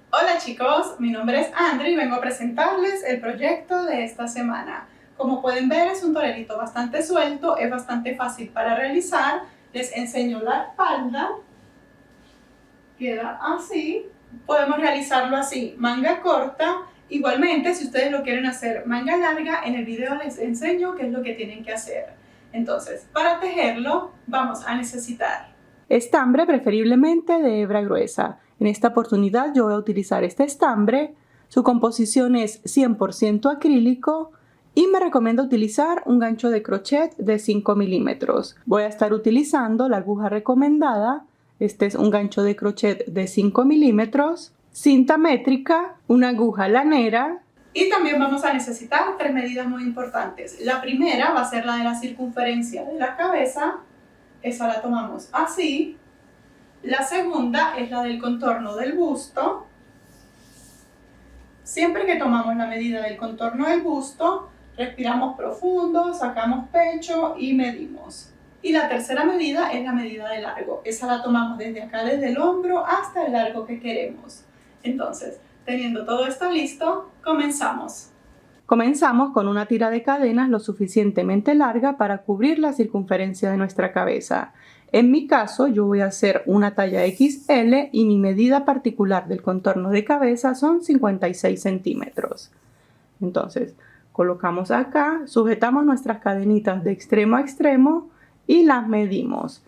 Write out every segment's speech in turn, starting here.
Hola chicos, mi nombre es Andrea y vengo a presentarles el proyecto de esta semana. Como pueden ver, es un torerito bastante suelto, es bastante fácil para realizar. Les enseño la espalda, queda así. Podemos realizarlo así, manga corta. Igualmente, si ustedes lo quieren hacer manga larga, en el video les enseño qué es lo que tienen que hacer. Entonces, para tejerlo vamos a necesitar estambre, preferiblemente de hebra gruesa. En esta oportunidad yo voy a utilizar este estambre. Su composición es 100% acrílico y me recomiendo utilizar un gancho de crochet de 5 milímetros. Voy a estar utilizando la aguja recomendada. Este es un gancho de crochet de 5 milímetros, cinta métrica, una aguja lanera. Y también vamos a necesitar 3 medidas muy importantes. La primera va a ser la de la circunferencia de la cabeza. Esa la tomamos así. La segunda es la del contorno del busto. Siempre que tomamos la medida del contorno del busto, respiramos profundo, sacamos pecho y medimos. Y la tercera medida es la medida de largo. Esa la tomamos desde acá, desde el hombro hasta el largo que queremos. Entonces, teniendo todo esto listo, comenzamos. Comenzamos con una tira de cadenas lo suficientemente larga para cubrir la circunferencia de nuestra cabeza. En mi caso, yo voy a hacer una talla XL y mi medida particular del contorno de cabeza son 56 centímetros. Entonces, colocamos acá, sujetamos nuestras cadenitas de extremo a extremo y las medimos.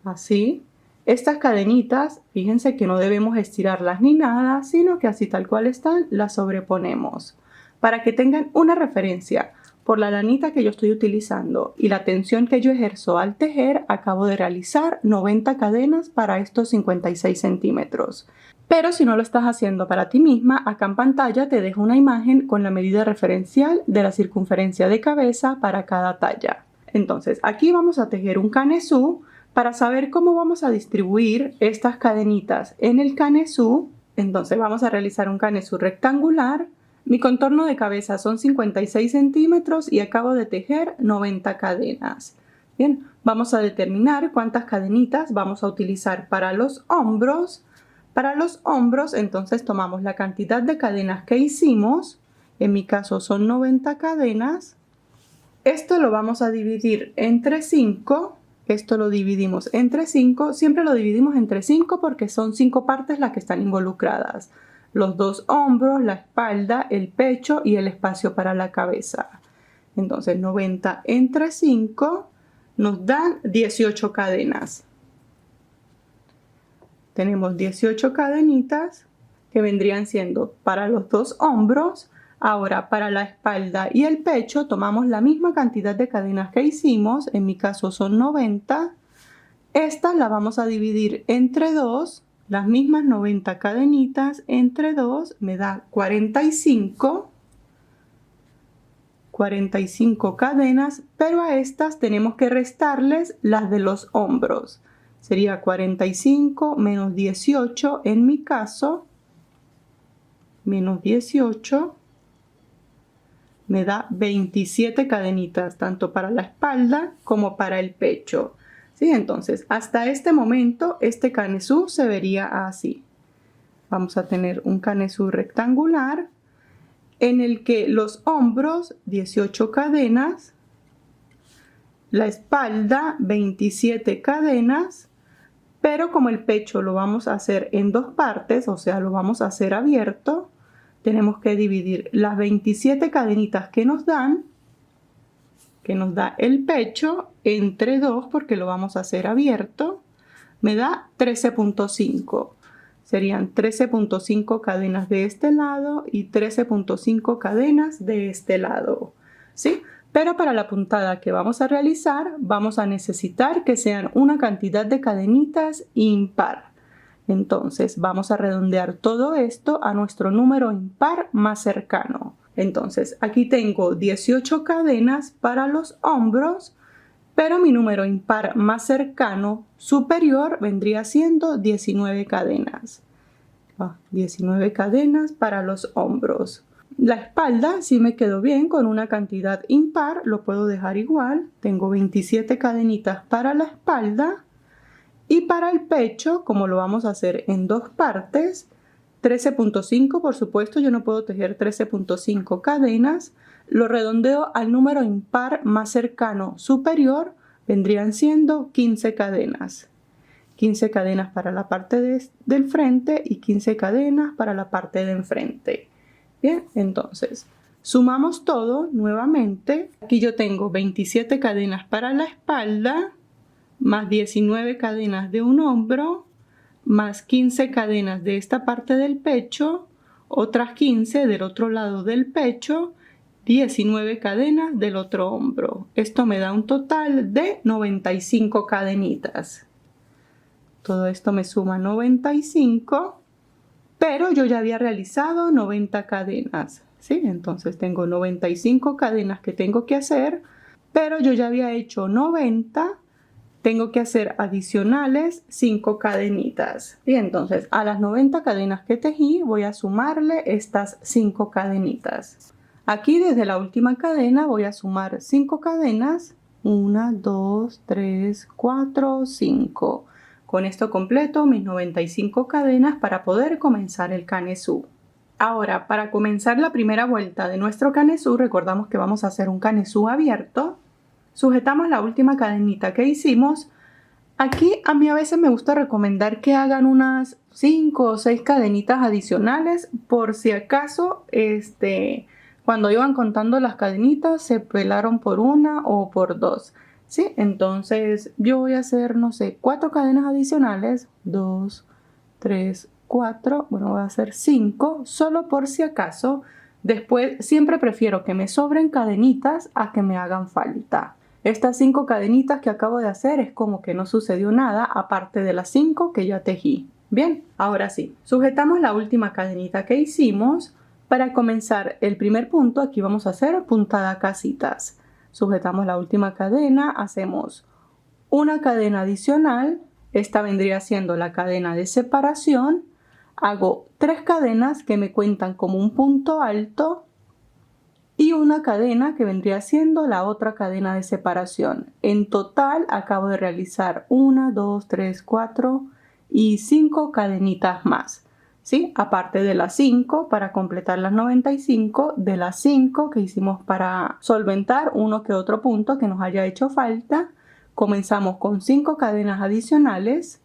Así. Estas cadenitas, fíjense que no debemos estirarlas ni nada, sino que así tal cual están, las sobreponemos. Para que tengan una referencia, por la lanita que yo estoy utilizando y la tensión que yo ejerzo al tejer, acabo de realizar 90 cadenas para estos 56 centímetros. Pero si no lo estás haciendo para ti misma, acá en pantalla te dejo una imagen con la medida referencial de la circunferencia de cabeza para cada talla. Entonces, aquí vamos a tejer un canesú. Para saber cómo vamos a distribuir estas cadenitas en el canesú, entonces vamos a realizar un canesú rectangular. Mi contorno de cabeza son 56 centímetros y acabo de tejer 90 cadenas. Bien, vamos a determinar cuántas cadenitas vamos a utilizar para los hombros. Para los hombros, entonces tomamos la cantidad de cadenas que hicimos. En mi caso son 90 cadenas. Esto lo vamos a dividir entre 5. Esto lo dividimos entre 5. Siempre lo dividimos entre 5 porque son 5 partes las que están involucradas. Los dos hombros, la espalda, el pecho y el espacio para la cabeza. Entonces 90 entre 5 nos dan 18 cadenas. Tenemos 18 cadenitas que vendrían siendo para los dos hombros. Ahora para la espalda y el pecho tomamos la misma cantidad de cadenas que hicimos, en mi caso son 90. Esta la vamos a dividir entre 2, las mismas 90 cadenitas entre 2 me da 45 cadenas, pero a estas tenemos que restarles las de los hombros. Sería 45 menos 18 en mi caso, menos 18. Me da 27 cadenitas, tanto para la espalda como para el pecho. ¿Sí? Entonces, hasta este momento, este canesú se vería así. Vamos a tener un canesú rectangular en el que los hombros, 18 cadenas, la espalda, 27 cadenas, pero como el pecho lo vamos a hacer en dos partes, o sea, lo vamos a hacer abierto, tenemos que dividir las 27 cadenitas que nos da el pecho entre 2 porque lo vamos a hacer abierto. Me da 13.5. Serían 13.5 cadenas de este lado y 13.5 cadenas de este lado. ¿Sí? Pero para la puntada que vamos a realizar, vamos a necesitar que sean una cantidad de cadenitas impar. Entonces vamos a redondear todo esto a nuestro número impar más cercano. Entonces aquí tengo 18 cadenas para los hombros, pero mi número impar más cercano superior vendría siendo 19 cadenas. 19 cadenas para los hombros. La espalda sí me quedó bien con una cantidad impar, lo puedo dejar igual. Tengo 27 cadenitas para la espalda. Y para el pecho, como lo vamos a hacer en dos partes, 13.5, por supuesto, yo no puedo tejer 13.5 cadenas. Lo redondeo al número impar más cercano superior, vendrían siendo 15 cadenas. 15 cadenas para la parte del frente y 15 cadenas para la parte de enfrente. Bien, entonces sumamos todo nuevamente. Aquí yo tengo 27 cadenas para la espalda, más 19 cadenas de un hombro, más 15 cadenas de esta parte del pecho, otras 15 del otro lado del pecho, 19 cadenas del otro hombro. Esto me da un total de 95 cadenitas. Todo esto me suma 95, pero yo ya había realizado 90 cadenas, ¿sí? Entonces tengo 95 cadenas que tengo que hacer, pero yo ya había hecho 90. Tengo que hacer adicionales 5 cadenitas. Y entonces a las 90 cadenas que tejí voy a sumarle estas 5 cadenitas. Aquí desde la última cadena voy a sumar 5 cadenas. 1, 2, 3, 4, 5. Con esto completo mis 95 cadenas para poder comenzar el canesú. Ahora, para comenzar la primera vuelta de nuestro canesú, recordamos que vamos a hacer un canesú abierto. Sujetamos la última cadenita que hicimos. Aquí a mí a veces me gusta recomendar que hagan unas 5 o 6 cadenitas adicionales por si acaso cuando iban contando las cadenitas se pelaron por una o por dos, ¿sí? Entonces yo voy a hacer, no sé, 4 cadenas adicionales, 2, 3, 4, bueno, voy a hacer 5 solo por si acaso. Después siempre prefiero que me sobren cadenitas a que me hagan falta. Estas 5 cadenitas que acabo de hacer es como que no sucedió nada aparte de las 5 que ya tejí. Bien, ahora sí, sujetamos la última cadenita que hicimos. Para comenzar el primer punto, aquí vamos a hacer puntada casitas. Sujetamos la última cadena, hacemos una cadena adicional. Esta vendría siendo la cadena de separación. Hago 3 cadenas que me cuentan como un punto alto y una cadena que vendría siendo la otra cadena de separación. En total acabo de realizar 1, 2, 3, 4 y 5 cadenitas más, ¿sí? Aparte de las 5 para completar las 95, de las 5 que hicimos para solventar uno que otro punto que nos haya hecho falta, comenzamos con 5 cadenas adicionales,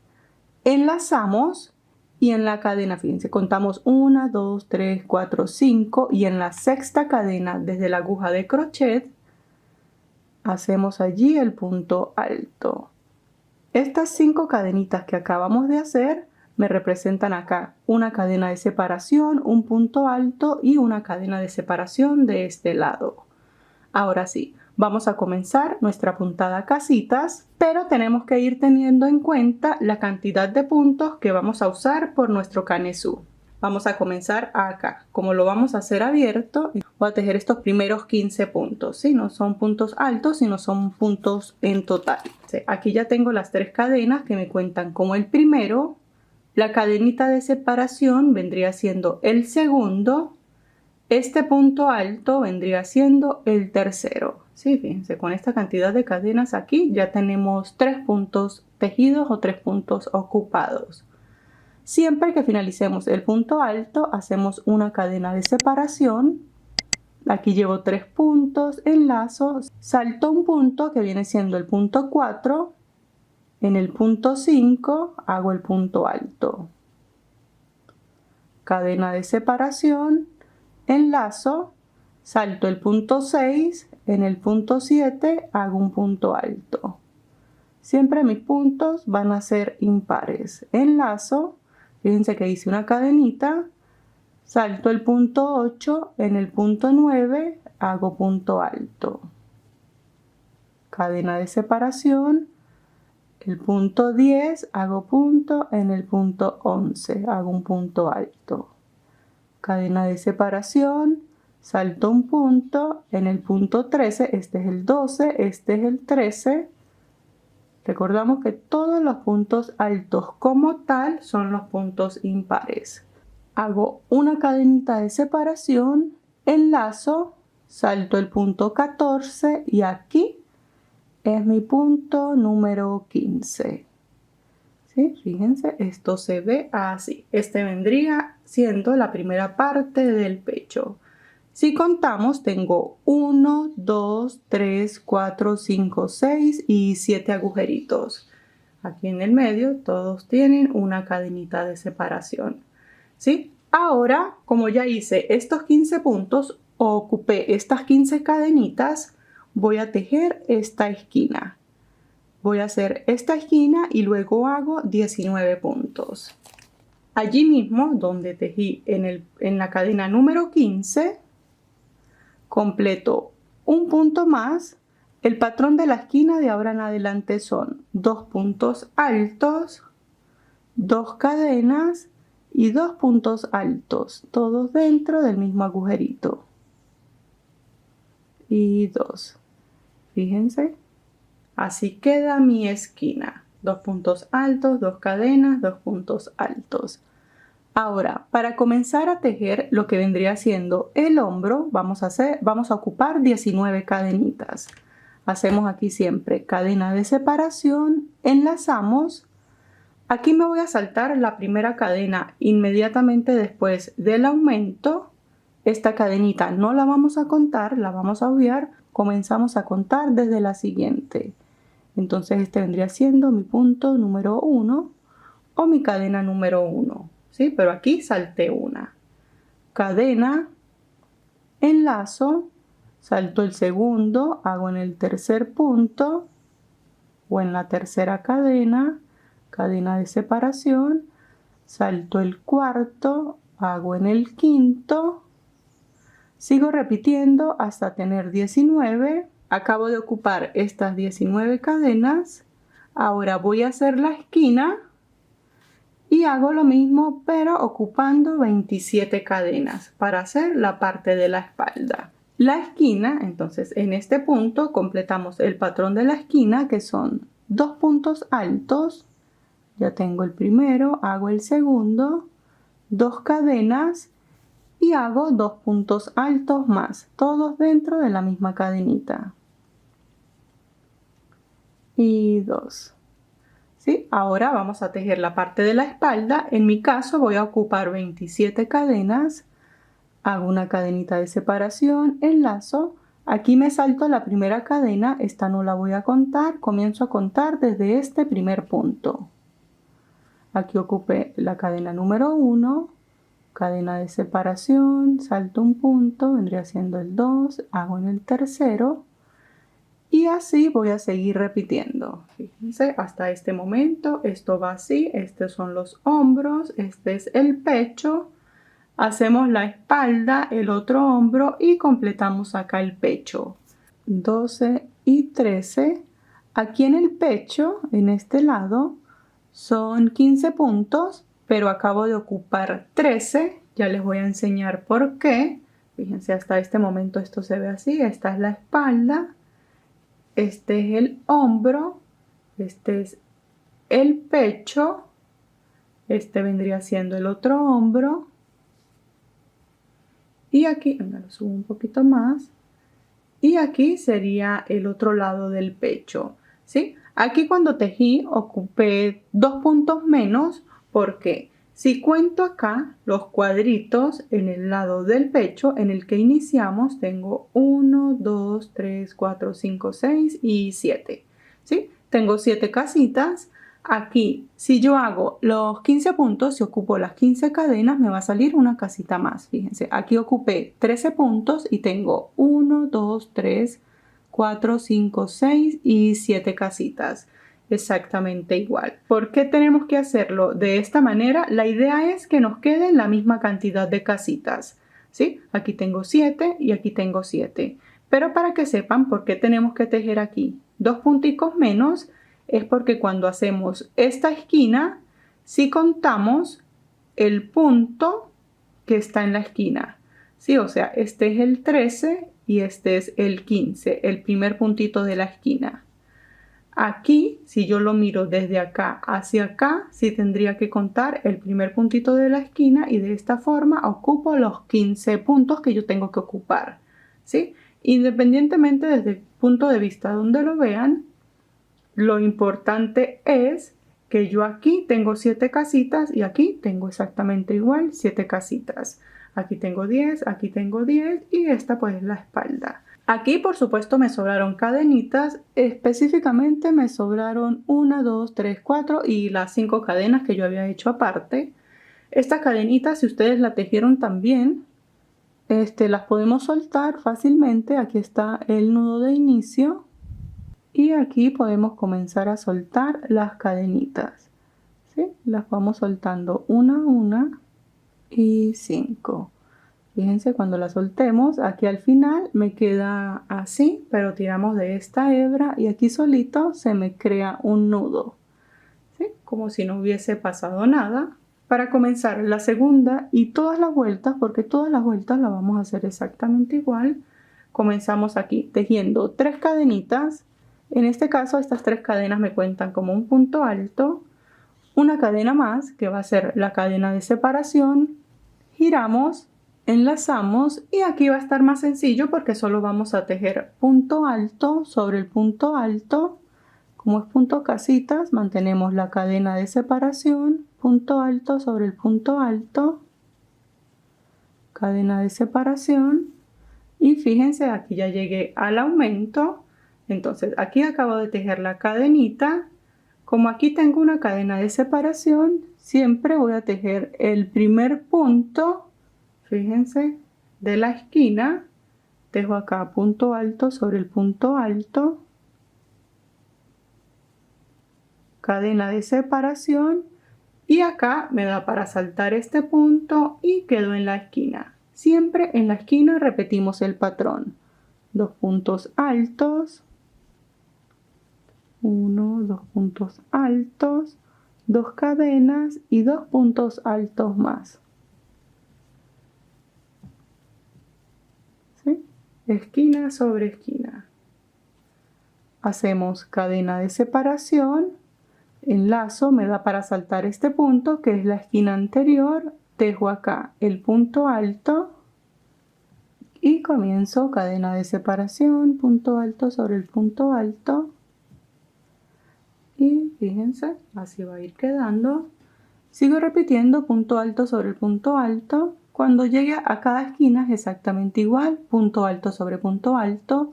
enlazamos. Y en la cadena, fíjense, contamos 1, 2, 3, 4, 5 y en la sexta cadena desde la aguja de crochet hacemos allí el punto alto. Estas 5 cadenitas que acabamos de hacer me representan acá una cadena de separación, un punto alto y una cadena de separación de este lado. Ahora sí, vamos a comenzar nuestra puntada casitas, pero tenemos que ir teniendo en cuenta la cantidad de puntos que vamos a usar por nuestro canesú. Vamos a comenzar acá. Como lo vamos a hacer abierto, voy a tejer estos primeros 15 puntos, ¿sí? No son puntos altos, sino son puntos en total. ¿Sí? Aquí ya tengo las 3 cadenas que me cuentan como el primero. La cadenita de separación vendría siendo el segundo. Este punto alto vendría siendo el tercero. Sí, fíjense, con esta cantidad de cadenas aquí ya tenemos 3 puntos tejidos o 3 puntos ocupados. Siempre que finalicemos el punto alto, hacemos una cadena de separación. Aquí llevo 3 puntos, enlazo, salto un punto que viene siendo el punto 4. En el punto 5 hago el punto alto. Cadena de separación. Enlazo, salto el punto 6, en el punto 7 hago un punto alto. Siempre mis puntos van a ser impares. Enlazo, fíjense que hice una cadenita, salto el punto 8, en el punto 9 hago punto alto. Cadena de separación, el punto 10 hago punto, en el punto 11 hago un punto alto. Cadena de separación, salto un punto, en el punto 13, este es el 12, este es el 13. Recordamos que todos los puntos altos como tal son los puntos impares. Hago una cadenita de separación, enlazo, salto el punto 14 y aquí es mi punto número 15. ¿Sí? Fíjense, esto se ve así. Este vendría siendo la primera parte del pecho. Si contamos, tengo 1, 2, 3, 4, 5, 6 y 7 agujeritos. Aquí en el medio todos tienen una cadenita de separación. ¿Sí? Ahora, como ya hice estos 15 puntos, ocupé estas 15 cadenitas, voy a tejer esta esquina. Voy a hacer esta esquina y luego hago 19 puntos. Allí mismo, donde tejí en la cadena número 15, completo un punto más. El patrón de la esquina de ahora en adelante son 2 puntos altos, 2 cadenas y 2 puntos altos, todos dentro del mismo agujerito. Y 2. Fíjense, así queda mi esquina. 2 puntos altos, 2 cadenas, 2 puntos altos. Ahora, para comenzar a tejer lo que vendría siendo el hombro, vamos a ocupar 19 cadenitas. Hacemos aquí siempre cadena de separación, enlazamos. Aquí me voy a saltar la primera cadena inmediatamente después del aumento. Esta cadenita no la vamos a contar, la vamos a obviar. Comenzamos a contar desde la siguiente. Entonces este vendría siendo mi punto número 1 o mi cadena número 1. ¿Sí? Pero aquí salté una. Cadena, enlazo, salto el segundo, hago en el tercer punto o en la tercera cadena, cadena de separación, salto el cuarto, hago en el quinto, sigo repitiendo hasta tener 19. Acabo de ocupar estas 19 cadenas. Ahora voy a hacer la esquina y hago lo mismo pero ocupando 27 cadenas para hacer la parte de la espalda. La esquina, entonces en este punto completamos el patrón de la esquina, que son 2 puntos altos. Ya tengo el primero, hago el segundo, 2 cadenas y hago 2 puntos altos más, todos dentro de la misma cadenita. Y 2. ¿Sí? Ahora vamos a tejer la parte de la espalda. En mi caso voy a ocupar 27 cadenas. Hago una cadenita de separación, enlazo. Aquí me salto la primera cadena, esta no la voy a contar. Comienzo a contar desde este primer punto. Aquí ocupé la cadena número 1, cadena de separación, salto un punto, vendría siendo el 2, hago en el tercero. Y así voy a seguir repitiendo. Fíjense, hasta este momento esto va así. Estos son los hombros, este es el pecho. Hacemos la espalda, el otro hombro y completamos acá el pecho. 12 y 13. Aquí en el pecho, en este lado, son 15 puntos, pero acabo de ocupar 13. Ya les voy a enseñar por qué. Fíjense, hasta este momento esto se ve así. Esta es la espalda. Este es el hombro, este es el pecho, este vendría siendo el otro hombro. Y aquí, lo subo un poquito más. Y aquí sería el otro lado del pecho, ¿sí? Aquí cuando tejí ocupé 2 puntos menos porque si cuento acá los cuadritos en el lado del pecho en el que iniciamos, tengo 1, 2, 3, 4, 5, 6 y 7, ¿sí? Tengo 7 casitas. Aquí, si yo hago los 15 puntos, si ocupo las 15 cadenas, me va a salir una casita más. Fíjense, aquí ocupé 13 puntos y tengo 1, 2, 3, 4, 5, 6 y 7 casitas. Exactamente igual. ¿Por qué tenemos que hacerlo de esta manera? La idea es que nos queden la misma cantidad de casitas, ¿sí? Aquí tengo 7 y aquí tengo 7. Pero para que sepan por qué tenemos que tejer aquí 2 punticos menos, es porque cuando hacemos esta esquina, si contamos el punto que está en la esquina, ¿sí? O sea, este es el 13 y este es el 15, el primer puntito de la esquina. Aquí, si yo lo miro desde acá hacia acá, sí tendría que contar el primer puntito de la esquina y de esta forma ocupo los 15 puntos que yo tengo que ocupar, ¿sí? Independientemente desde el punto de vista donde lo vean, lo importante es que yo aquí tengo 7 casitas y aquí tengo exactamente igual 7 casitas. Aquí tengo 10, aquí tengo 10 y esta pues es la espalda. Aquí por supuesto me sobraron cadenitas, específicamente me sobraron 1, 2, 3, 4 y las 5 cadenas que yo había hecho aparte. Estas cadenitas, si ustedes la tejieron también, las podemos soltar fácilmente. Aquí está el nudo de inicio y aquí podemos comenzar a soltar las cadenitas, ¿sí? Las vamos soltando una a una y 5. Fíjense, cuando la soltemos, aquí al final me queda así, pero tiramos de esta hebra y aquí solito se me crea un nudo, ¿sí? Como si no hubiese pasado nada. Para comenzar la segunda y todas las vueltas, porque todas las vueltas las vamos a hacer exactamente igual, comenzamos aquí tejiendo 3 cadenitas. En este caso estas 3 cadenas me cuentan como un punto alto, una cadena más que va a ser la cadena de separación, giramos, enlazamos y aquí va a estar más sencillo porque solo vamos a tejer punto alto sobre el punto alto. Como es punto casitas, mantenemos la cadena de separación, punto alto sobre el punto alto, cadena de separación y fíjense, aquí ya llegué al aumento. Entonces aquí acabo de tejer la cadenita. Como aquí tengo una cadena de separación, siempre voy a tejer el primer punto, fíjense, de la esquina. Tejo acá punto alto sobre el punto alto, cadena de separación y acá me da para saltar este punto y quedo en la esquina. Siempre en la esquina repetimos el patrón. 2 puntos altos, 1, 2 puntos altos, 2 cadenas y 2 puntos altos más. ¿Sí? Esquina sobre esquina. Hacemos cadena de separación, enlazo, me da para saltar este punto que es la esquina anterior, tejo acá el punto alto y comienzo cadena de separación, punto alto sobre el punto alto y fíjense, así va a ir quedando. Sigo repitiendo punto alto sobre el punto alto. Cuando llegue a cada esquina es exactamente igual, punto alto sobre punto alto,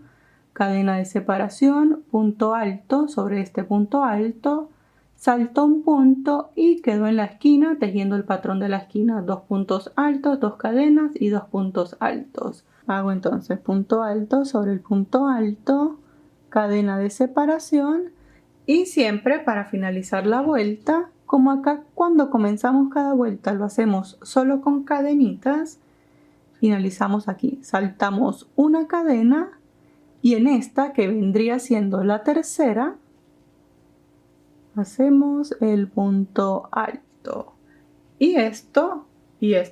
cadena de separación, punto alto sobre este punto alto, salto un punto y quedo en la esquina tejiendo el patrón de la esquina, 2 puntos altos, 2 cadenas y 2 puntos altos. Hago entonces punto alto sobre el punto alto, cadena de separación y siempre para finalizar la vuelta, como acá cuando comenzamos cada vuelta lo hacemos solo con cadenitas, finalizamos aquí, saltamos una cadena y en esta que vendría siendo la tercera hacemos el punto alto y esto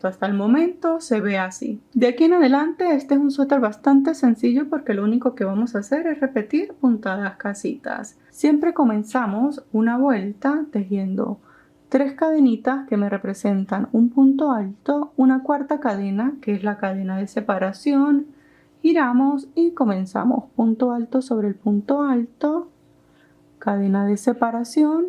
hasta el momento se ve así. De aquí en adelante este es un suéter bastante sencillo porque lo único que vamos a hacer es repetir puntadas casitas. Siempre comenzamos una vuelta tejiendo 3 cadenitas que me representan un punto alto, una cuarta cadena que es la cadena de separación, giramos y comenzamos punto alto sobre el punto alto, cadena de separación,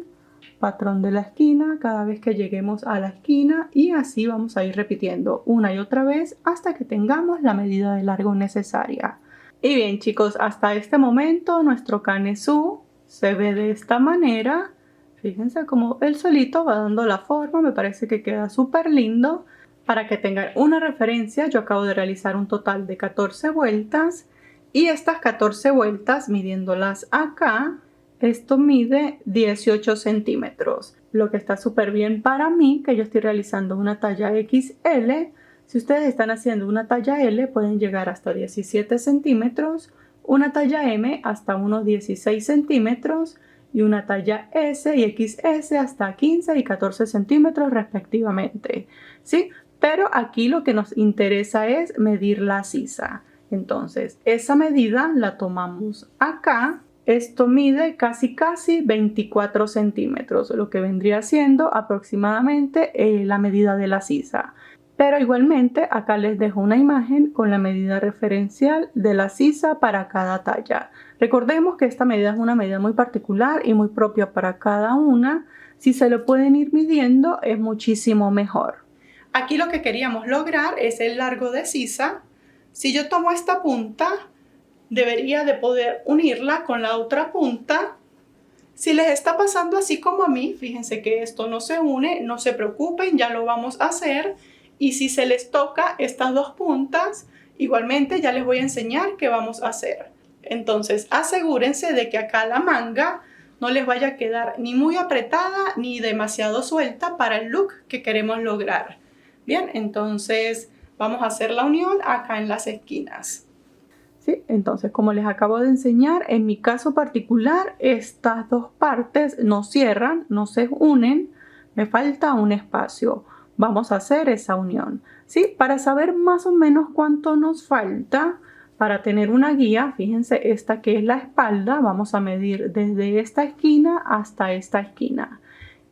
patrón de la esquina cada vez que lleguemos a la esquina y así vamos a ir repitiendo una y otra vez hasta que tengamos la medida de largo necesaria. Y bien chicos, hasta este momento nuestro canesú se ve de esta manera. Fíjense cómo él solito va dando la forma, me parece que queda súper lindo. Para que tengan una referencia, yo acabo de realizar un total de 14 vueltas y estas 14 vueltas midiéndolas acá, esto mide 18 centímetros, lo que está súper bien para mí, que yo estoy realizando una talla XL. Si ustedes están haciendo una talla L, pueden llegar hasta 17 centímetros, una talla M hasta unos 16 centímetros y una talla S y XS hasta 15 y 14 centímetros respectivamente, ¿sí? Pero aquí lo que nos interesa es medir la sisa. Entonces, esa medida la tomamos acá. Esto mide casi 24 centímetros, lo que vendría siendo aproximadamente la medida de la sisa. Pero igualmente acá les dejo una imagen con la medida referencial de la sisa para cada talla. Recordemos que esta medida es una medida muy particular y muy propia para cada una. Si se lo pueden ir midiendo es muchísimo mejor. Aquí lo que queríamos lograr es el largo de sisa. Si yo tomo esta punta, debería de poder unirla con la otra punta. Si les está pasando así como a mí, fíjense que esto no se une, no se preocupen, ya lo vamos a hacer. Y si se les toca estas dos puntas, igualmente ya les voy a enseñar qué vamos a hacer. Entonces asegúrense de que acá la manga no les vaya a quedar ni muy apretada ni demasiado suelta para el look que queremos lograr. Bien, entonces vamos a hacer la unión acá en las esquinas. ¿Sí? Entonces, como les acabo de enseñar, en mi caso particular, estas dos partes no cierran, no se unen, me falta un espacio. Vamos a hacer esa unión. ¿Sí? Para saber más o menos cuánto nos falta, para tener una guía, fíjense esta que es la espalda, vamos a medir desde esta esquina hasta esta esquina.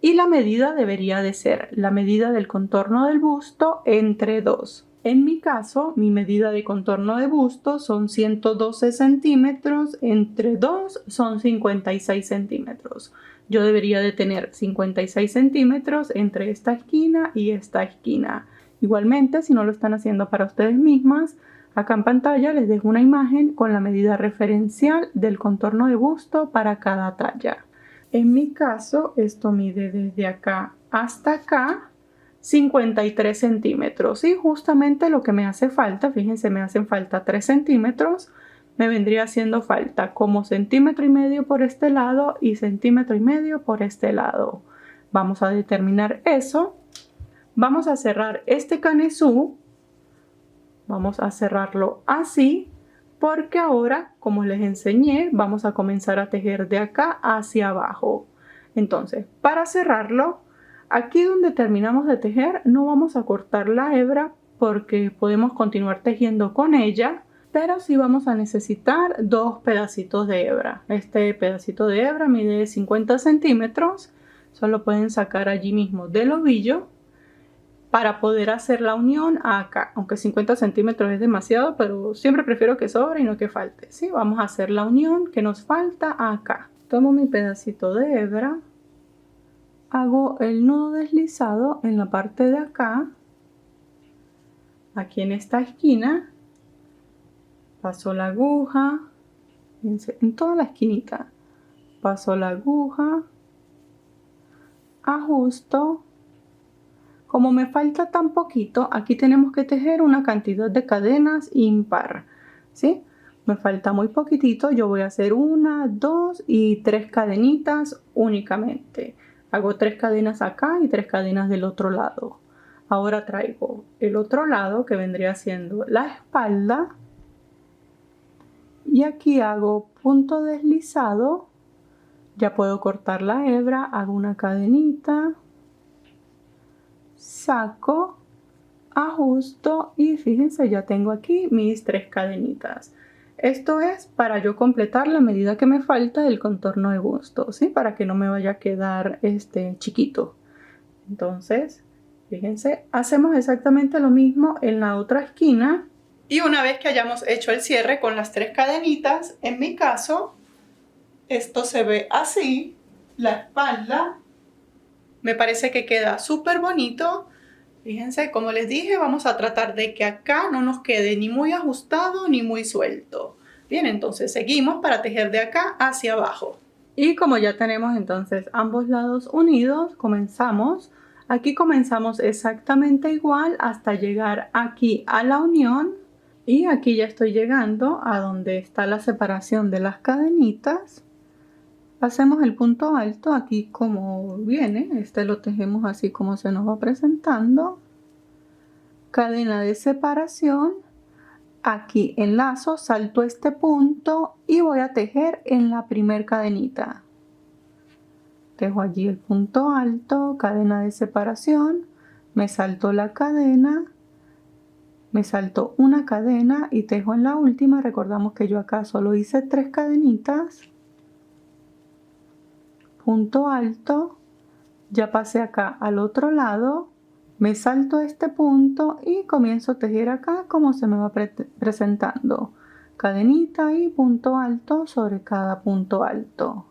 Y la medida debería de ser la medida del contorno del busto entre 2. En mi caso, mi medida de contorno de busto son 112 centímetros, entre 2 son 56 centímetros. Yo debería de tener 56 centímetros entre esta esquina y esta esquina. Igualmente, si no lo están haciendo para ustedes mismas, acá en pantalla les dejo una imagen con la medida referencial del contorno de busto para cada talla. En mi caso, esto mide desde acá hasta acá 53 centímetros. Y justamente lo que me hace falta, fíjense, me hacen falta 3 centímetros. Me vendría haciendo falta como 1,5 centímetros por este lado y 1,5 centímetros por este lado. Vamos a determinar eso. Vamos a cerrar este canesú. Vamos a cerrarlo así. Porque ahora, como les enseñé, vamos a comenzar a tejer de acá hacia abajo. Entonces, para cerrarlo, aquí donde terminamos de tejer, no vamos a cortar la hebra porque podemos continuar tejiendo con ella, pero sí vamos a necesitar 2 pedacitos de hebra. Este pedacito de hebra mide 50 centímetros, solo pueden sacar allí mismo del ovillo para poder hacer la unión acá, aunque 50 centímetros es demasiado, pero siempre prefiero que sobre y no que falte. ¿Sí? Vamos a hacer la unión que nos falta acá. Tomo mi pedacito de hebra, hago el nudo deslizado en la parte de acá, aquí en esta esquina, paso la aguja, en toda la esquinita, paso la aguja, ajusto. Como me falta tan poquito, aquí tenemos que tejer una cantidad de cadenas impar, ¿sí? Me falta muy poquitito, yo voy a hacer 1, 2 y 3 cadenitas únicamente. Hago 3 cadenas acá y 3 cadenas del otro lado. Ahora traigo el otro lado que vendría siendo la espalda. Y aquí hago punto deslizado. Ya puedo cortar la hebra, hago una cadenita. Saco, ajusto y fíjense, ya tengo aquí mis 3 cadenitas. Esto es para yo completar la medida que me falta del contorno de busto, ¿sí? Para que no me vaya a quedar chiquito. Entonces, fíjense, hacemos exactamente lo mismo en la otra esquina. Y una vez que hayamos hecho el cierre con las 3 cadenitas, en mi caso, esto se ve así, la espalda. Me parece que queda súper bonito. Fíjense, como les dije, vamos a tratar de que acá no nos quede ni muy ajustado ni muy suelto. Bien, entonces seguimos para tejer de acá hacia abajo. Y como ya tenemos entonces ambos lados unidos, comenzamos. Aquí comenzamos exactamente igual hasta llegar aquí a la unión. Y aquí ya estoy llegando a donde está la separación de las cadenitas. Hacemos el punto alto aquí como viene, lo tejemos así como se nos va presentando. Cadena de separación, aquí enlazo, salto este punto y voy a tejer en la primer cadenita. Tejo allí el punto alto, cadena de separación, me salto la cadena, me salto una cadena y tejo en la última. Recordamos que yo acá solo hice 3 cadenitas. Punto alto, ya pasé acá al otro lado, me salto este punto y comienzo a tejer acá como se me va presentando, cadenita y punto alto sobre cada punto alto.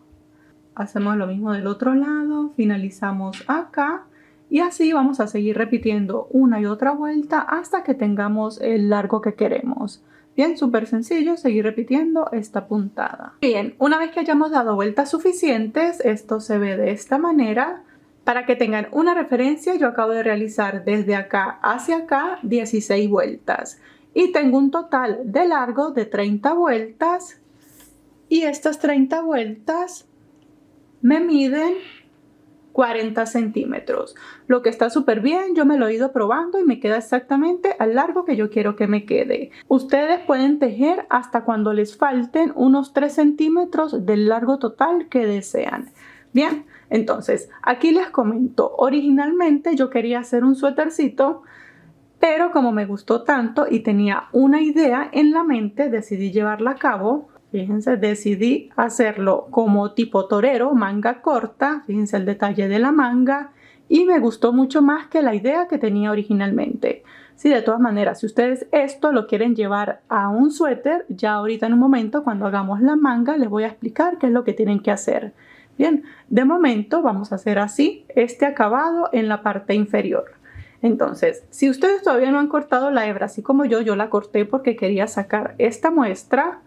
hacemos lo mismo del otro lado, finalizamos acá y así vamos a seguir repitiendo una y otra vuelta hasta que tengamos el largo que queremos. Bien, súper sencillo seguir repitiendo esta puntada. Bien, una vez que hayamos dado vueltas suficientes, esto se ve de esta manera. Para que tengan una referencia, yo acabo de realizar desde acá hacia acá 16 vueltas y tengo un total de largo de 30 vueltas y estas 30 vueltas me miden 40 centímetros, lo que está súper bien. Yo me lo he ido probando y me queda exactamente al largo que yo quiero que me quede. Ustedes pueden tejer hasta cuando les falten unos 3 centímetros del largo total que desean. Bien, entonces aquí les comento, originalmente yo quería hacer un suétercito, pero como me gustó tanto y tenía una idea en la mente, decidí llevarla a cabo. Fíjense, decidí hacerlo como tipo torero, manga corta. Fíjense el detalle de la manga y me gustó mucho más que la idea que tenía originalmente. Sí, de todas maneras, si ustedes esto lo quieren llevar a un suéter, ya ahorita en un momento cuando hagamos la manga les voy a explicar qué es lo que tienen que hacer. Bien, de momento vamos a hacer así este acabado en la parte inferior. Entonces, si ustedes todavía no han cortado la hebra así como yo la corté porque quería sacar esta muestra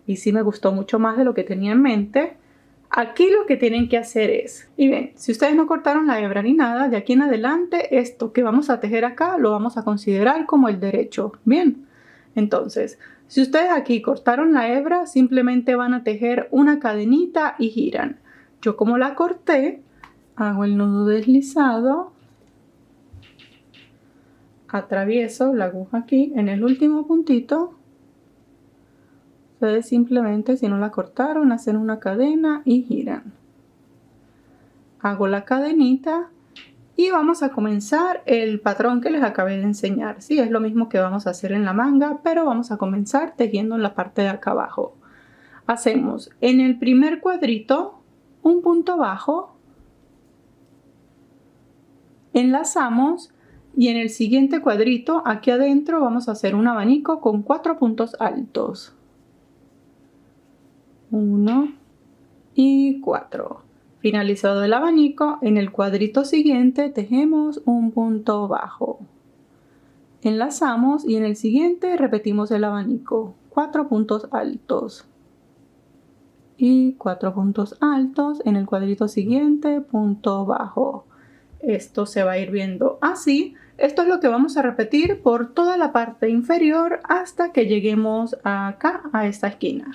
y sí me gustó mucho más de lo que tenía en mente. Aquí lo que tienen que hacer es, y ven, si ustedes no cortaron la hebra ni nada, de aquí en adelante esto que vamos a tejer acá lo vamos a considerar como el derecho. Bien, entonces, si ustedes aquí cortaron la hebra, simplemente van a tejer una cadenita y giran. Yo como la corté, hago el nudo deslizado, atravieso la aguja aquí en el último puntito. Ustedes simplemente, si no la cortaron, hacen una cadena y giran. Hago la cadenita y vamos a comenzar el patrón que les acabé de enseñar. Sí, es lo mismo que vamos a hacer en la manga, pero vamos a comenzar tejiendo en la parte de acá abajo. Hacemos en el primer cuadrito un punto bajo, enlazamos y en el siguiente cuadrito aquí adentro vamos a hacer un abanico con 4 puntos altos. 1 y 4. Finalizado el abanico, en el cuadrito siguiente tejemos un punto bajo. Enlazamos y en el siguiente repetimos el abanico. 4 puntos altos. Y 4 puntos altos. En el cuadrito siguiente, punto bajo. Esto se va a ir viendo así. Esto es lo que vamos a repetir por toda la parte inferior hasta que lleguemos acá, a esta esquina.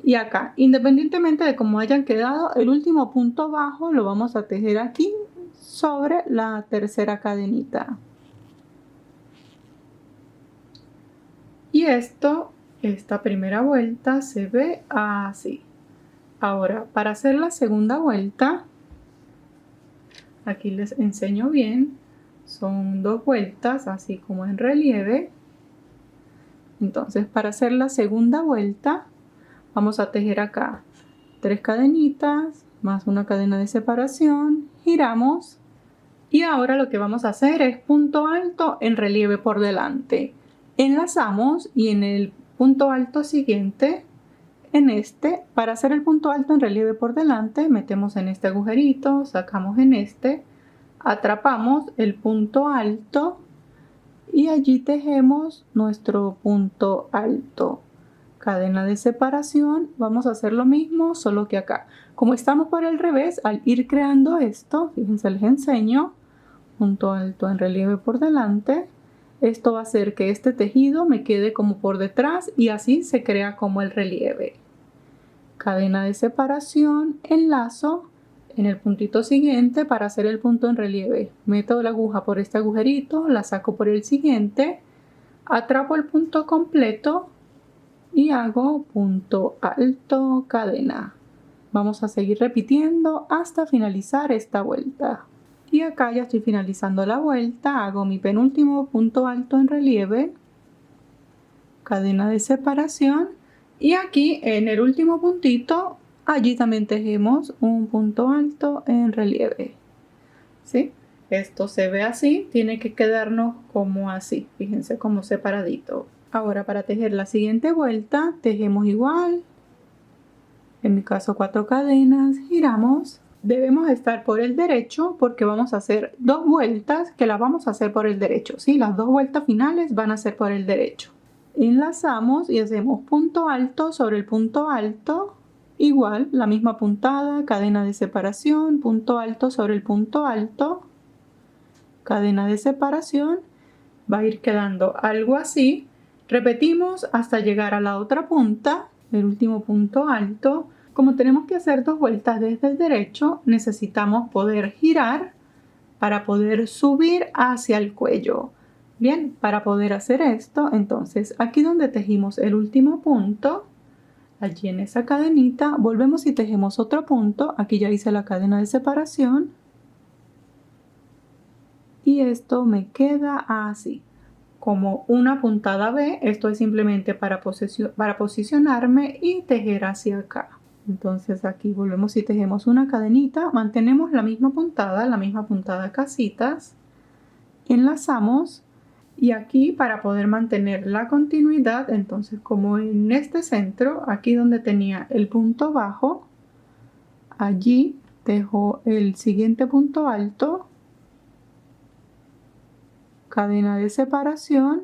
Y acá, independientemente de cómo hayan quedado, el último punto bajo lo vamos a tejer aquí sobre la tercera cadenita. Y esta primera vuelta se ve así. Ahora, para hacer la segunda vuelta, aquí les enseño bien, son 2 vueltas, así como en relieve. Entonces, para hacer la segunda vuelta, vamos a tejer acá 3 cadenitas, más una cadena de separación, giramos y ahora lo que vamos a hacer es punto alto en relieve por delante. Enlazamos y en el punto alto siguiente, para hacer el punto alto en relieve por delante, metemos en este agujerito, sacamos en este, atrapamos el punto alto y allí tejemos nuestro punto alto. Cadena de separación, vamos a hacer lo mismo, solo que acá. Como estamos por el revés, al ir creando esto, fíjense, les enseño, punto alto en relieve por delante. Esto va a hacer que este tejido me quede como por detrás y así se crea como el relieve. Cadena de separación, enlazo en el puntito siguiente para hacer el punto en relieve. Meto la aguja por este agujerito, la saco por el siguiente, atrapo el punto completo y hago punto alto, cadena. Vamos a seguir repitiendo hasta finalizar esta vuelta. Y acá ya estoy finalizando la vuelta, hago mi penúltimo punto alto en relieve, cadena de separación y aquí en el último puntito, allí también tejemos un punto alto en relieve. ¿Sí? Esto se ve así, tiene que quedarnos como así, fíjense, como separadito. Ahora para tejer la siguiente vuelta, tejemos igual, en mi caso 4 cadenas, giramos Debemos estar por el derecho porque vamos a hacer 2 vueltas que las vamos a hacer por el derecho, ¿sí? Las 2 vueltas finales van a ser por el derecho. Enlazamos y hacemos punto alto sobre el punto alto, igual, la misma puntada, cadena de separación, punto alto sobre el punto alto, cadena de separación, va a ir quedando algo así. Repetimos hasta llegar a la otra punta, el último punto alto. Como tenemos que hacer 2 vueltas desde el derecho, necesitamos poder girar para poder subir hacia el cuello. Bien, para poder hacer esto, entonces aquí donde tejimos el último punto, allí en esa cadenita, volvemos y tejemos otro punto. Aquí ya hice la cadena de separación. Y esto me queda así, como una puntada V. Esto es simplemente para posicionarme y tejer hacia acá. Entonces aquí volvemos y tejemos una cadenita, mantenemos la misma puntada casitas, enlazamos y aquí para poder mantener la continuidad, entonces como en este centro, aquí donde tenía el punto bajo, allí tejo el siguiente punto alto, cadena de separación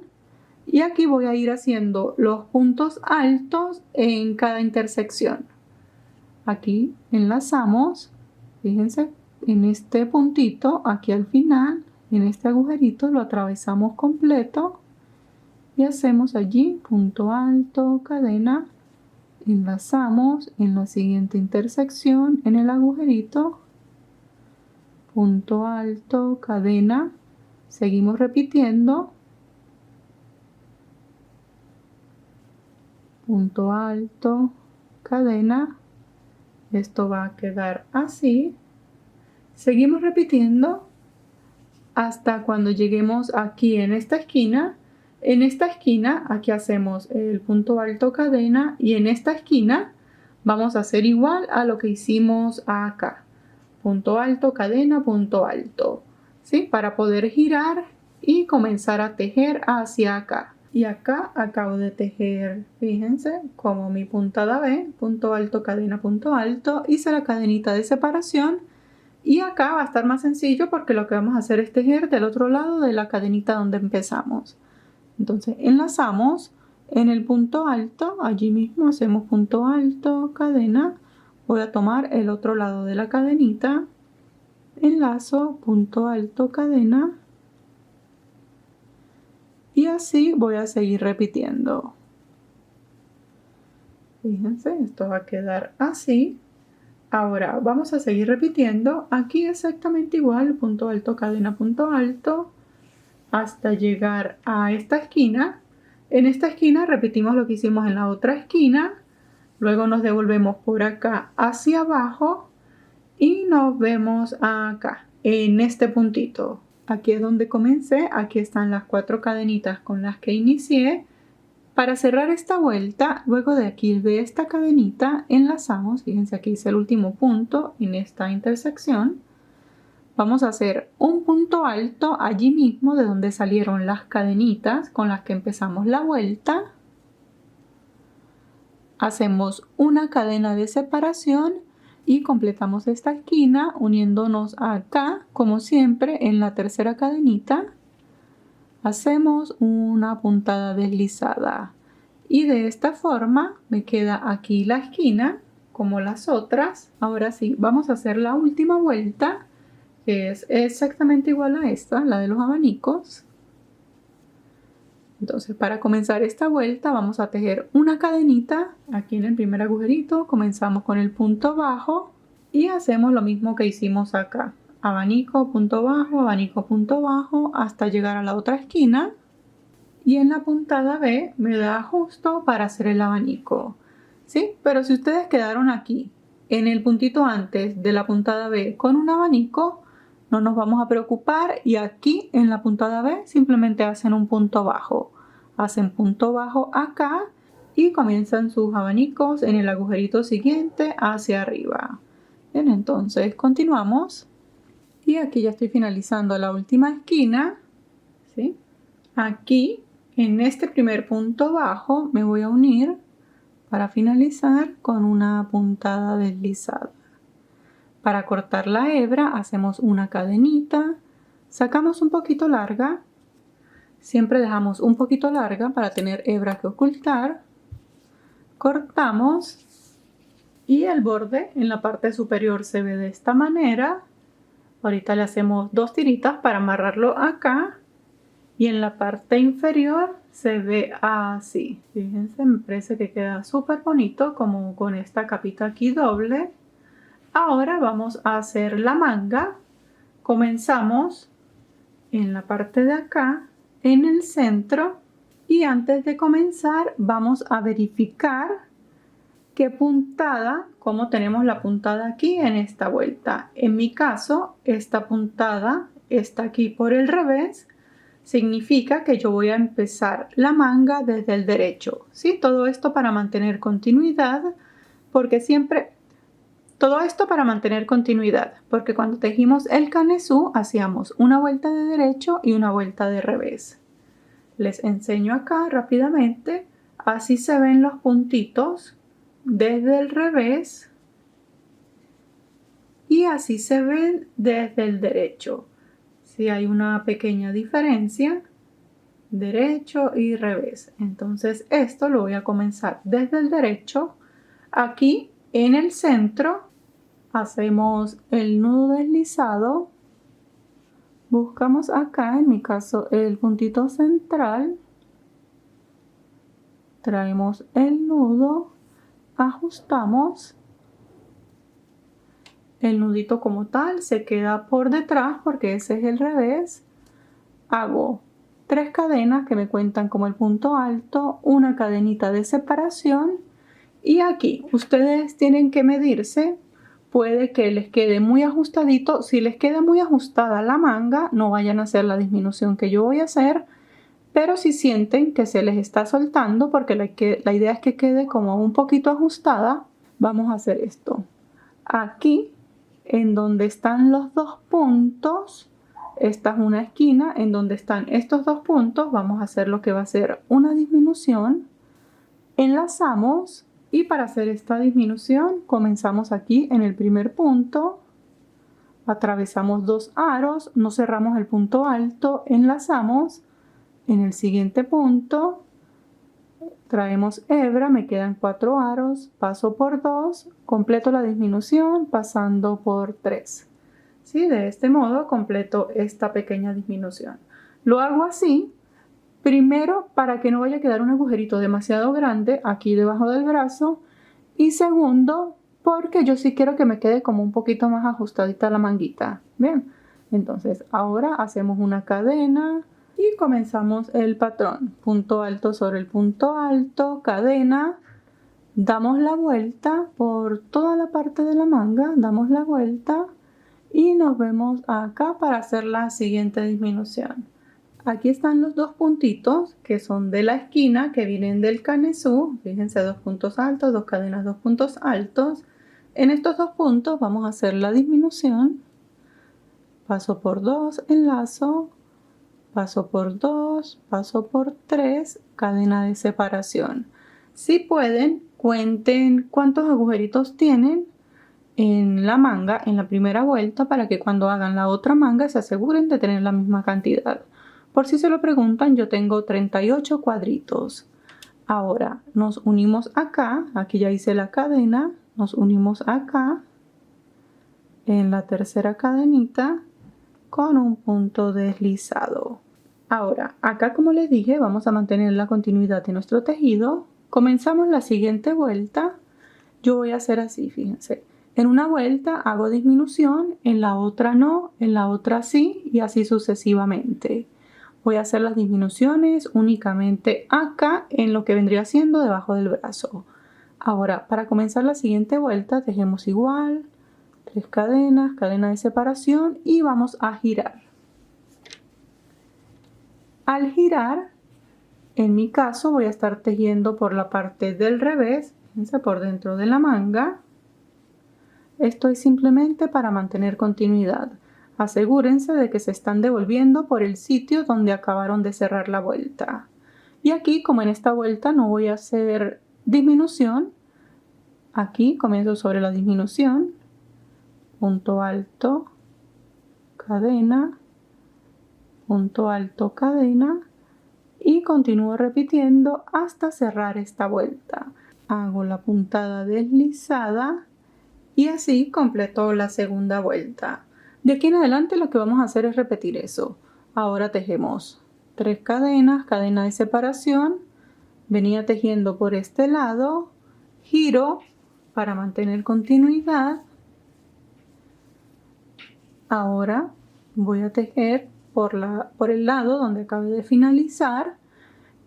y aquí voy a ir haciendo los puntos altos en cada intersección. Aquí enlazamos, fíjense, en este puntito, aquí al final, en este agujerito lo atravesamos completo y hacemos allí punto alto, cadena, enlazamos en la siguiente intersección en el agujerito, punto alto, cadena, seguimos repitiendo, punto alto, cadena. Esto va a quedar así. Seguimos repitiendo hasta cuando lleguemos aquí en esta esquina. En esta esquina, aquí hacemos el punto alto, cadena, y en esta esquina vamos a hacer igual a lo que hicimos acá. Punto alto, cadena, punto alto, ¿sí? Para poder girar y comenzar a tejer hacia acá. Y acá acabo de tejer, fíjense, como mi puntada V, punto alto, cadena, punto alto, hice la cadenita de separación y acá va a estar más sencillo porque lo que vamos a hacer es tejer del otro lado de la cadenita donde empezamos. Entonces enlazamos en el punto alto, allí mismo hacemos punto alto, cadena, voy a tomar el otro lado de la cadenita, enlazo, punto alto, cadena, y así voy a seguir repitiendo. Fíjense, esto va a quedar así. Ahora vamos a seguir repitiendo aquí exactamente igual, punto alto, cadena, punto alto, hasta llegar a esta esquina. En esta esquina repetimos lo que hicimos en la otra esquina, luego nos devolvemos por acá hacia abajo y nos vemos acá, en este puntito. Aquí es donde comencé, aquí están las 4 cadenitas con las que inicié. Para cerrar esta vuelta, luego de aquí de esta cadenita, enlazamos, fíjense aquí hice el último punto en esta intersección. Vamos a hacer un punto alto allí mismo de donde salieron las cadenitas con las que empezamos la vuelta. Hacemos una cadena de separación y completamos esta esquina uniéndonos acá, como siempre, en la tercera cadenita. Hacemos una puntada deslizada y de esta forma me queda aquí la esquina como las otras. Ahora sí, vamos a hacer la última vuelta, que es exactamente igual a esta, la de los abanicos. Entonces, para comenzar esta vuelta vamos a tejer una cadenita aquí en el primer agujerito, comenzamos con el punto bajo y hacemos lo mismo que hicimos acá, abanico, punto bajo, hasta llegar a la otra esquina y en la puntada B me da justo para hacer el abanico, ¿sí? Pero si ustedes quedaron aquí en el puntito antes de la puntada B con un abanico, no nos vamos a preocupar y aquí en la puntada B simplemente hacen un punto bajo. Hacen punto bajo acá y comienzan sus abanicos en el agujerito siguiente hacia arriba. Bien, entonces continuamos. Y aquí ya estoy finalizando la última esquina, ¿sí? Aquí en este primer punto bajo me voy a unir para finalizar con una puntada deslizada. Para cortar la hebra hacemos una cadenita, sacamos un poquito larga, siempre dejamos un poquito larga para tener hebra que ocultar, cortamos y el borde en la parte superior se ve de esta manera. Ahorita le hacemos 2 tiritas para amarrarlo acá y en la parte inferior se ve así. Fíjense, me parece que queda súper bonito como con esta capita aquí doble. Ahora vamos a hacer la manga. Comenzamos en la parte de acá, en el centro, y antes de comenzar vamos a verificar qué puntada, como tenemos la puntada aquí en esta vuelta. En mi caso, esta puntada está aquí por el revés, significa que yo voy a empezar la manga desde el derecho, ¿sí? Todo esto para mantener continuidad, porque siempre... Todo esto para mantener continuidad, porque cuando tejimos el canesú hacíamos una vuelta de derecho y una vuelta de revés. Les enseño acá rápidamente, así se ven los puntitos desde el revés y así se ven desde el derecho. Si hay una pequeña diferencia, derecho y revés. Entonces esto lo voy a comenzar desde el derecho, aquí en el centro. Hacemos el nudo deslizado, buscamos acá, en mi caso, el puntito central, traemos el nudo, ajustamos, el nudito como tal se queda por detrás porque ese es el revés. Hago 3 cadenas que me cuentan como el punto alto, una cadenita de separación y aquí ustedes tienen que medirse. Puede que les quede muy ajustadito. Si les queda muy ajustada la manga, no vayan a hacer la disminución que yo voy a hacer. Pero si sienten que se les está soltando, porque la idea es que quede como un poquito ajustada, vamos a hacer esto. Aquí, en donde están los 2 puntos, esta es una esquina. En donde están estos 2 puntos, vamos a hacer lo que va a ser una disminución. Enlazamos. Y para hacer esta disminución comenzamos aquí en el primer punto, atravesamos 2 aros, no cerramos el punto alto, enlazamos en el siguiente punto, traemos hebra, me quedan 4 aros, paso por 2, completo la disminución pasando por 3. ¿Sí? De este modo completo esta pequeña disminución. Lo hago así. Primero, para que no vaya a quedar un agujerito demasiado grande aquí debajo del brazo. Y segundo, porque yo sí quiero que me quede como un poquito más ajustadita la manguita. Bien, entonces ahora hacemos una cadena y comenzamos el patrón. Punto alto sobre el punto alto, cadena. Damos la vuelta por toda la parte de la manga, damos la vuelta y nos vemos acá para hacer la siguiente disminución. Aquí están los 2 puntitos que son de la esquina, que vienen del canesú. Fíjense, 2 puntos altos, 2 cadenas, 2 puntos altos. En estos 2 puntos vamos a hacer la disminución. Paso por 2, enlazo. Paso por 2, paso por 3, cadena de separación. Si pueden, cuenten cuántos agujeritos tienen en la manga en la primera vuelta para que cuando hagan la otra manga se aseguren de tener la misma cantidad. Por si se lo preguntan, yo tengo 38 cuadritos. Ahora nos unimos acá, aquí ya hice la cadena, nos unimos acá en la tercera cadenita con un punto deslizado. Ahora, acá como les dije, vamos a mantener la continuidad de nuestro tejido. Comenzamos la siguiente vuelta. Yo voy a hacer así, fíjense. En una vuelta hago disminución, en la otra no, en la otra sí y así sucesivamente. Voy a hacer las disminuciones únicamente acá en lo que vendría siendo debajo del brazo. Ahora, para comenzar la siguiente vuelta, tejemos igual, 3 cadenas, cadena de separación y vamos a girar. Al girar, en mi caso voy a estar tejiendo por la parte del revés, fíjense, por dentro de la manga. Esto es simplemente para mantener continuidad. Asegúrense de que se están devolviendo por el sitio donde acabaron de cerrar la vuelta. Y aquí, como en esta vuelta no voy a hacer disminución, aquí comienzo sobre la disminución, punto alto, cadena, punto alto, cadena y continúo repitiendo hasta cerrar esta vuelta. Hago la puntada deslizada y así completo la segunda vuelta. De aquí en adelante lo que vamos a hacer es repetir eso. Ahora tejemos 3 cadenas, cadena de separación, venía tejiendo por este lado, giro para mantener continuidad. Ahora voy a tejer por el lado donde acabé de finalizar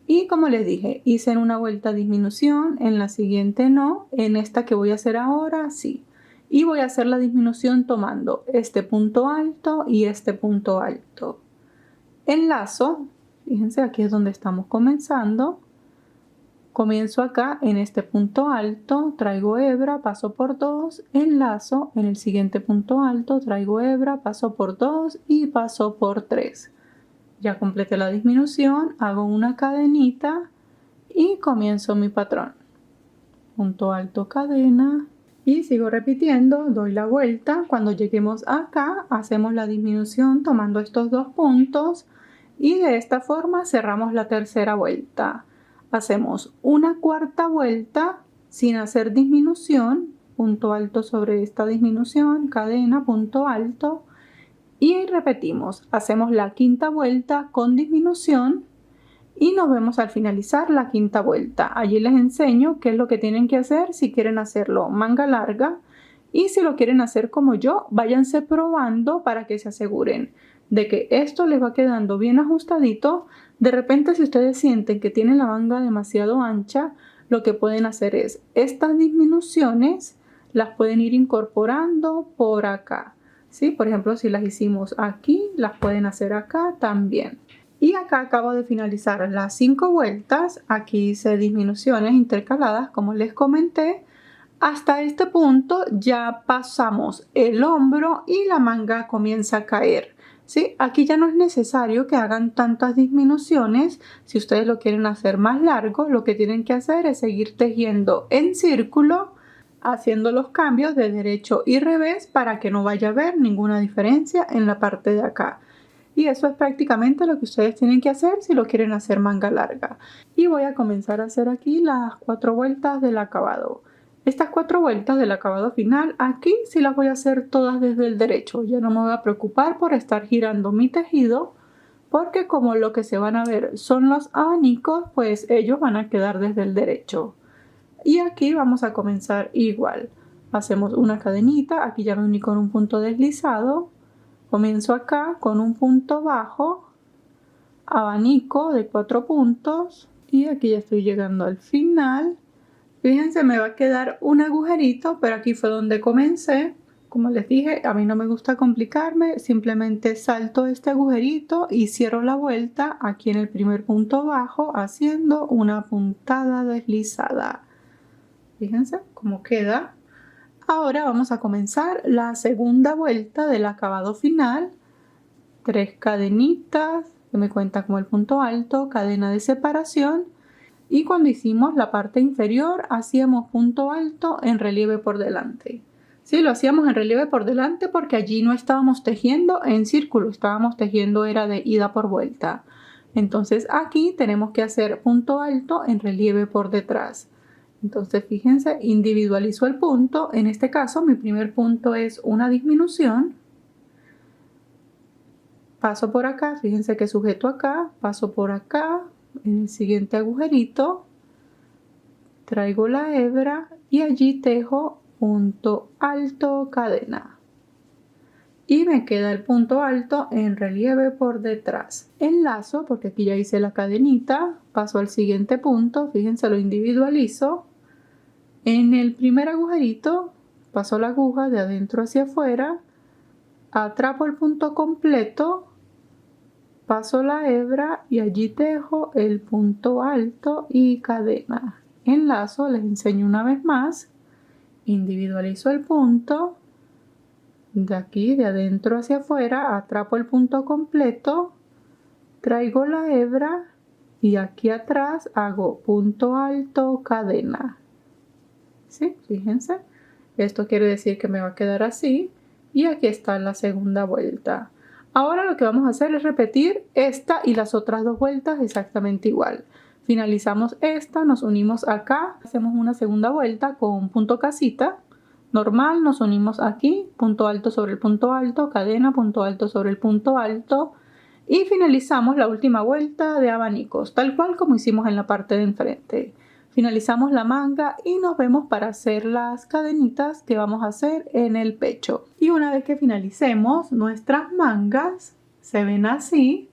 y como les dije, hice en una vuelta disminución, en la siguiente no, en esta que voy a hacer ahora sí. Y voy a hacer la disminución tomando este punto alto y este punto alto. Enlazo, fíjense aquí es donde estamos comenzando. Comienzo acá en este punto alto, traigo hebra, paso por 2, enlazo en el siguiente punto alto, traigo hebra, paso por 2 y paso por 3. Ya completé la disminución, hago una cadenita y comienzo mi patrón. Punto alto, cadena y sigo repitiendo, doy la vuelta. Cuando lleguemos acá, hacemos la disminución tomando estos 2 puntos y de esta forma cerramos la tercera vuelta. Hacemos una cuarta vuelta sin hacer disminución, punto alto sobre esta disminución, cadena, punto alto. Y repetimos, hacemos la quinta vuelta con disminución y nos vemos al finalizar la quinta vuelta. Allí les enseño qué es lo que tienen que hacer si quieren hacerlo manga larga y si lo quieren hacer como yo, váyanse probando para que se aseguren de que esto les va quedando bien ajustadito. De repente si ustedes sienten que tienen la manga demasiado ancha, lo que pueden hacer es estas disminuciones las pueden ir incorporando por acá. ¿Sí? Por ejemplo, si las hicimos aquí, las pueden hacer acá también. Y acá acabo de finalizar las 5 vueltas. Aquí hice disminuciones intercaladas, como les comenté. Hasta este punto ya pasamos el hombro y la manga comienza a caer. ¿Sí? Aquí ya no es necesario que hagan tantas disminuciones. Si ustedes lo quieren hacer más largo, lo que tienen que hacer es seguir tejiendo en círculo, haciendo los cambios de derecho y revés para que no vaya a haber ninguna diferencia en la parte de acá. Y eso es prácticamente lo que ustedes tienen que hacer si lo quieren hacer manga larga. Y voy a comenzar a hacer aquí las 4 vueltas del acabado. Estas 4 vueltas del acabado final, aquí sí las voy a hacer todas desde el derecho. Ya no me voy a preocupar por estar girando mi tejido, porque como lo que se van a ver son los abanicos, pues ellos van a quedar desde el derecho. Y aquí vamos a comenzar igual. Hacemos una cadenita, aquí ya me uní con un punto deslizado. Comienzo acá con un punto bajo, abanico de 4 puntos y aquí ya estoy llegando al final. Fíjense, me va a quedar un agujerito, pero aquí fue donde comencé. Como les dije, a mí no me gusta complicarme, simplemente salto este agujerito y cierro la vuelta aquí en el primer punto bajo haciendo una puntada deslizada. Fíjense cómo queda. Ahora vamos a comenzar la segunda vuelta del acabado final. 3 cadenitas, que me cuenta como el punto alto, cadena de separación. Y cuando hicimos la parte inferior, hacíamos punto alto en relieve por delante. Sí, lo hacíamos en relieve por delante porque allí no estábamos tejiendo en círculo, estábamos tejiendo era de ida por vuelta. Entonces aquí tenemos que hacer punto alto en relieve por detrás. Entonces fíjense, individualizo el punto. En este caso mi primer punto es una disminución. Paso por acá, fíjense que sujeto acá, paso por acá, en el siguiente agujerito, traigo la hebra y allí tejo punto alto, cadena. Y me queda el punto alto en relieve por detrás. Enlazo, porque aquí ya hice la cadenita, paso al siguiente punto, fíjense, lo individualizo. En el primer agujerito paso la aguja de adentro hacia afuera, atrapo el punto completo, paso la hebra y allí tejo el punto alto y cadena. Enlazo, les enseño una vez más, individualizo el punto, de aquí de adentro hacia afuera, atrapo el punto completo, traigo la hebra y aquí atrás hago punto alto, cadena. ¿Sí? Fíjense, esto quiere decir que me va a quedar así. Y aquí está la segunda vuelta. Ahora lo que vamos a hacer es repetir esta y las otras dos vueltas exactamente igual. Finalizamos esta, nos unimos acá, hacemos una segunda vuelta con punto casita. Normal, nos unimos aquí, punto alto sobre el punto alto, cadena, punto alto sobre el punto alto. Y finalizamos la última vuelta de abanicos, tal cual como hicimos en la parte de enfrente. Finalizamos la manga y nos vemos para hacer las cadenitas que vamos a hacer en el pecho. Y una vez que finalicemos nuestras mangas, se ven así.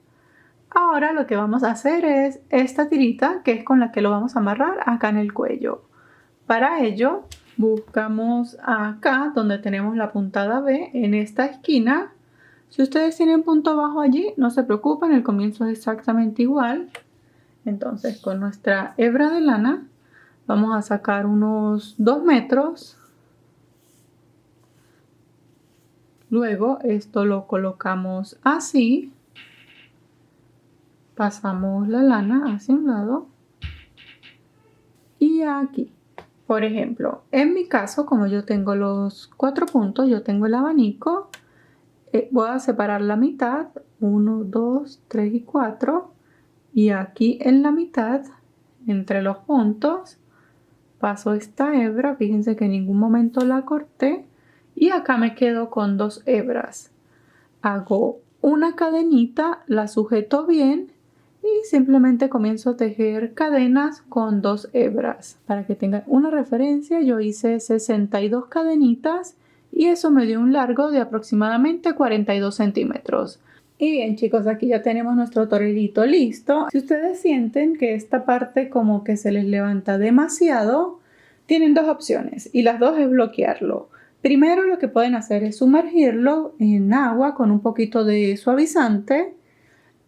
Ahora lo que vamos a hacer es esta tirita, que es con la que lo vamos a amarrar acá en el cuello. Para ello, buscamos acá donde tenemos la puntada B, en esta esquina. Si ustedes tienen punto bajo allí, no se preocupen, el comienzo es exactamente igual. Entonces, con nuestra hebra de lana vamos a sacar unos 2 metros. Luego esto lo colocamos así. Pasamos la lana hacia un lado y aquí. Por ejemplo, en mi caso, como yo tengo los 4 puntos, yo tengo el abanico, voy a separar la mitad, 1, 2, 3 y 4, y aquí en la mitad, entre los puntos, paso esta hebra, fíjense que en ningún momento la corté, y acá me quedo con 2 hebras. Hago una cadenita, la sujeto bien y simplemente comienzo a tejer cadenas con 2 hebras. Para que tengan una referencia, yo hice 62 cadenitas y eso me dio un largo de aproximadamente 42 centímetros. Y bien chicos, aquí ya tenemos nuestro torerito listo. Si ustedes sienten que esta parte como que se les levanta demasiado, tienen dos opciones y las dos es bloquearlo. Primero lo que pueden hacer es sumergirlo en agua con un poquito de suavizante,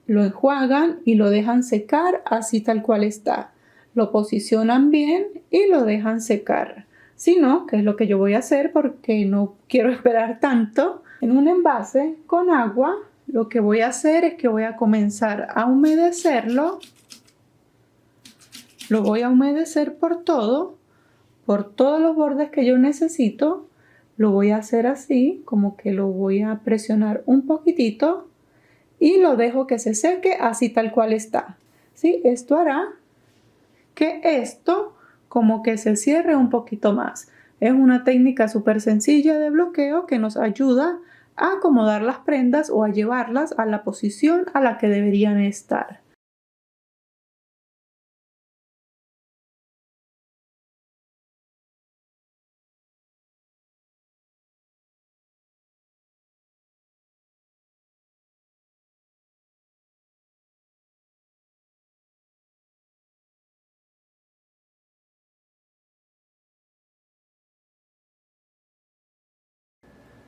lo enjuagan y lo dejan secar así tal cual está. Lo posicionan bien y lo dejan secar. Si no, que es lo que yo voy a hacer porque no quiero esperar tanto, en un envase con agua, lo que voy a hacer es que voy a comenzar a humedecerlo. Lo voy a humedecer por todos los bordes que yo necesito. Lo voy a hacer así, como que lo voy a presionar un poquitito y lo dejo que se seque así tal cual está. ¿Sí? Esto hará que esto como que se cierre un poquito más. Es una técnica súper sencilla de bloqueo que nos ayuda a acomodar las prendas o a llevarlas a la posición a la que deberían estar.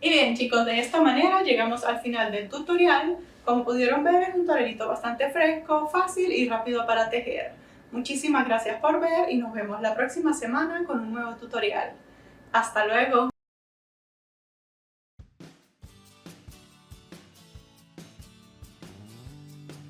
Y bien chicos, de esta manera llegamos al final del tutorial. Como pudieron ver, es un torerito bastante fresco, fácil y rápido para tejer. Muchísimas gracias por ver y nos vemos la próxima semana con un nuevo tutorial. ¡Hasta luego!